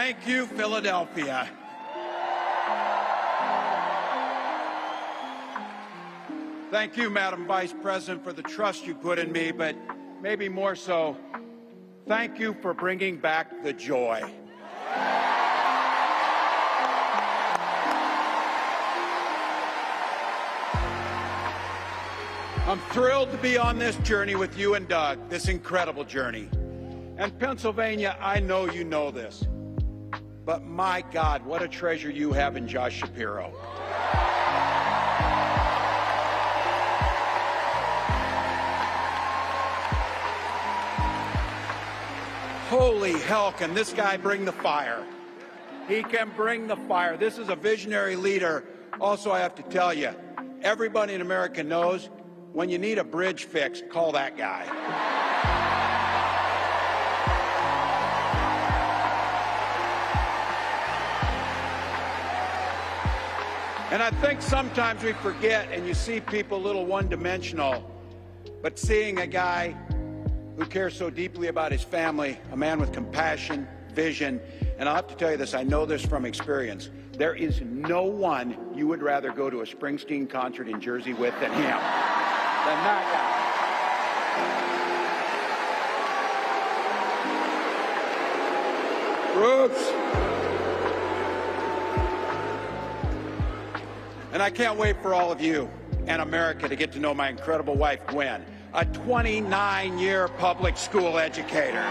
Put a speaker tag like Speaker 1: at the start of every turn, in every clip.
Speaker 1: Thank you, Philadelphia. Thank you, Madam Vice President, for the trust you put in me, but maybe more so, thank you for bringing back the joy. I'm thrilled to be on this journey with you and Doug, this incredible journey. And Pennsylvania, I know you know this, but my God, what a treasure you have in Josh Shapiro. Holy hell, can this guy bring the fire? He can bring the fire. This is a visionary leader. Also, I have to tell you, everybody in America knows when you need a bridge fixed, call that guy. And I think sometimes we forget, and you see people a little one-dimensional, but seeing a guy who cares so deeply about his family, a man with compassion, vision, and I'll have to tell you this, I know this from experience, there is no one you would rather go to a Springsteen concert in Jersey with than him, than that guy. Bruce. And I can't wait for all of you and America to get to know my incredible wife, Gwen, a 29-year public school educator.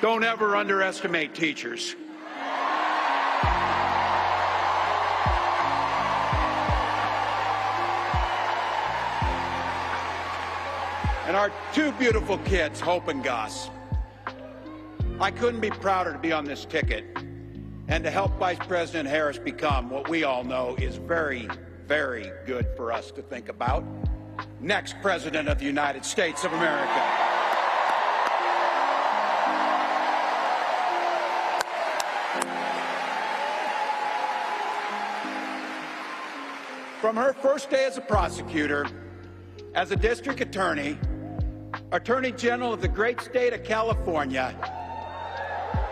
Speaker 1: Don't ever underestimate teachers. And our two beautiful kids, Hope and Gus. I couldn't be prouder to be on this ticket and to help Vice President Harris become what we all know is very, very good for us to think about. Next President of the United States of America. From her first day as a prosecutor, as a district attorney, Attorney General of the great state of California,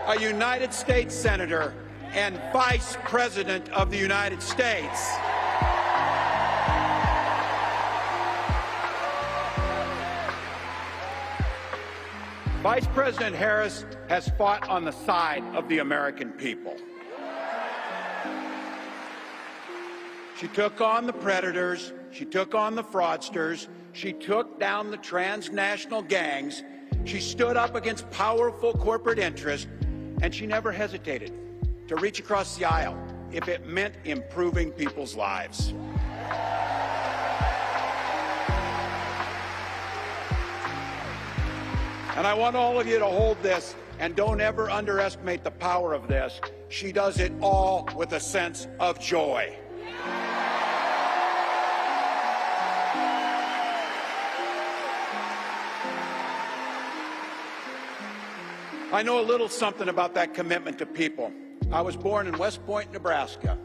Speaker 1: a United States Senator, and Vice President of the United States. Vice President Harris has fought on the side of the American people. She took on the predators, she took on the fraudsters, she took down the transnational gangs, she stood up against powerful corporate interests, and she never hesitated to reach across the aisle if it meant improving people's lives. And I want all of you to hold this, and don't ever underestimate the power of this. She does it all with a sense of joy. I know a little something about that commitment to people. I was born in West Point, Nebraska.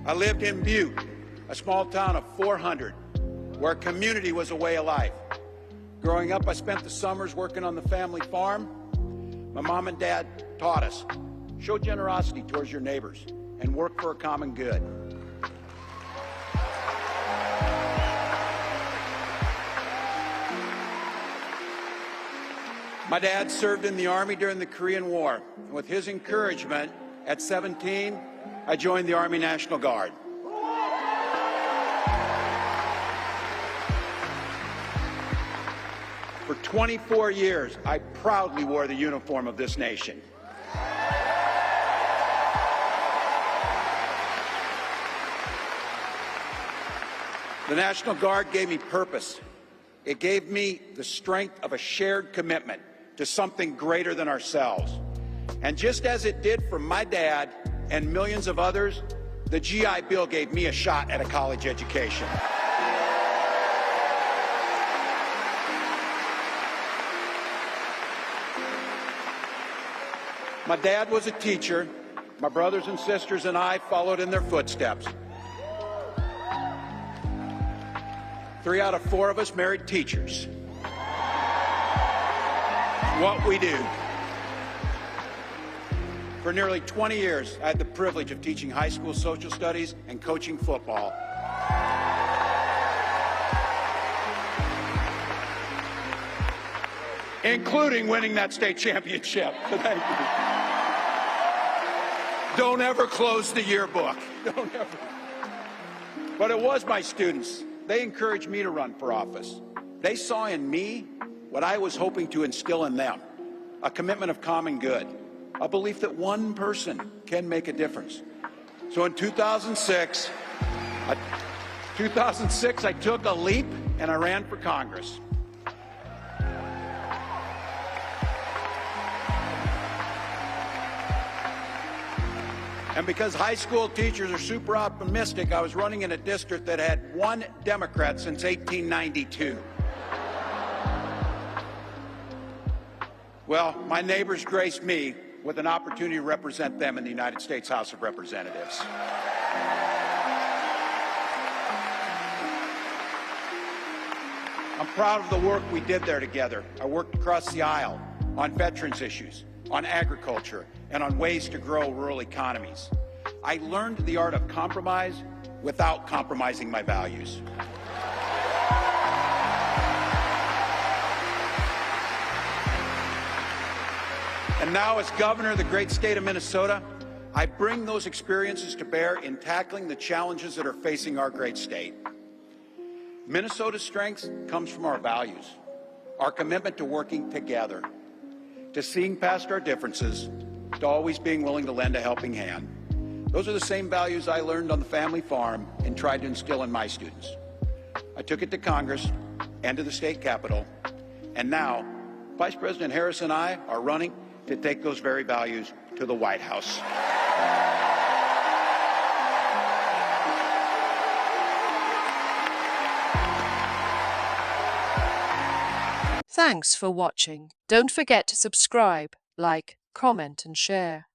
Speaker 1: I lived in Butte, a small town of 400, where community was a way of life. Growing up, I spent the summers working on the family farm. My mom and dad taught us, show generosity towards your neighbors and work for a common good. My dad served in the Army during the Korean War. With his encouragement, at 17, I joined the Army National Guard. For 24 years, I proudly wore the uniform of this nation. The National Guard gave me purpose. It gave me the strength of a shared commitment to something greater than ourselves. And just as it did for my dad and millions of others, the GI Bill gave me a shot at a college education. My dad was a teacher. My brothers and sisters and I followed in their footsteps. 3 out of 4 of us married teachers. What we do. For nearly 20 years, I had the privilege of teaching high school social studies and coaching football. Including winning that state championship. Thank you. Don't ever close the yearbook. Don't ever. But it was my students. They encouraged me to run for office. They saw in me what I was hoping to instill in them, a commitment of common good, a belief that one person can make a difference. So in 2006, I took a leap and I ran for Congress. And because high school teachers are super optimistic, I was running in a district that had 1 Democrat since 1892. Well, my neighbors graced me with an opportunity to represent them in the United States House of Representatives. I'm proud of the work we did there together. I worked across the aisle on veterans issues, on agriculture, and on ways to grow rural economies. I learned the art of compromise without compromising my values. And now, as governor of the great state of Minnesota, I bring those experiences to bear in tackling the challenges that are facing our great state. Minnesota's strength comes from our values, our commitment to working together, to seeing past our differences, to always being willing to lend a helping hand. Those are the same values I learned on the family farm and tried to instill in my students. I took it to Congress and to the state capitol, and now Vice President Harris and I are running to take those very values to the White House.
Speaker 2: Thanks for watching. Don't forget to subscribe, like, comment and share.